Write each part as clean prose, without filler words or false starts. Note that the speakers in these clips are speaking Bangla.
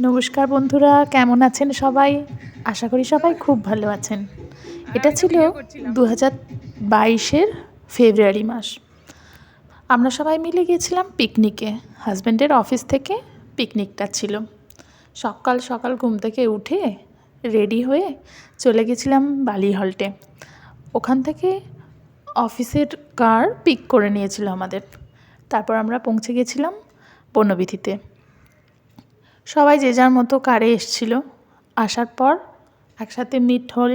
নমস্কার বন্ধুরা, কেমন আছেন সবাই? আশা করি সবাই খুব ভালো আছেন। এটা ছিল 2022-এর ফেব্রুয়ারি মাস। আমরা সবাই মিলে গিয়েছিলাম পিকনিকে। হাজব্যান্ডের অফিস থেকে পিকনিকটা ছিল। সকাল সকাল ঘুম থেকে উঠে রেডি হয়ে চলে গেছিলাম বালিহল্টে। ওখান থেকে অফিসের কার পিক করে নিয়েছিল আমাদের। তারপর আমরা পৌঁছে গেছিলাম বনবিথিতে। সবাই যে যার মতো কারে এসেছিল। আসার পর একসাথে মিট হল,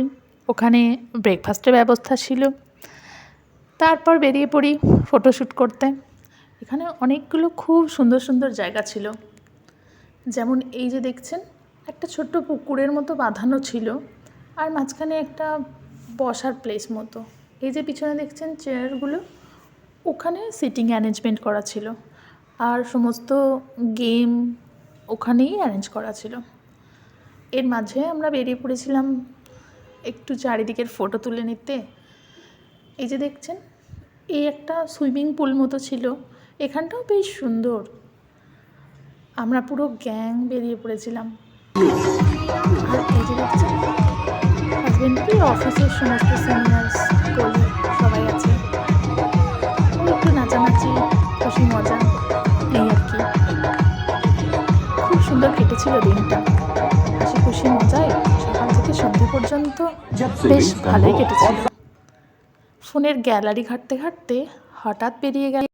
ওখানে ব্রেকফাস্টের ব্যবস্থা ছিল। তারপর বেরিয়ে পড়ি ফটোশ্যুট করতে। এখানে অনেকগুলো খুব সুন্দর সুন্দর জায়গা ছিল। যেমন এই যে দেখছেন, একটা ছোট্ট পুকুরের মতো বাঁধানো ছিল, আর মাঝখানে একটা বসার প্লেস মতো। এই যে পিছনে দেখছেন চেয়ারগুলো, ওখানে সিটিং অ্যারেঞ্জমেন্ট করা ছিল, আর সমস্ত গেম ওখানেই অ্যারেঞ্জ করা ছিল। এর মাঝে আমরা বেরিয়ে পড়েছিলাম একটু চারিদিকের ফটো তুলে নিতে। এই যে দেখছেন, এই একটা সুইমিং পুল মতো ছিল, এখানটাও বেশ সুন্দর। আমরা পুরো গ্যাং বেরিয়ে পড়েছিলাম। আর এই যে দেখছেন, হাজব্যান্ডের অফিসের সমস্ত সিনিয়র্স কলিগ সবাই আছে। একটু নাচানাচি, খুশি মজা, এই আর কি। খুব সুন্দর কেটেছিল দিনটা। হাসি খুশি মজায় সকাল থেকে সন্ধ্যে পর্যন্ত বেশ ভালোই কেটেছিল। ফোনের গ্যালারি ঘাঁটতে ঘাঁটতে হঠাৎ বেরিয়ে গেল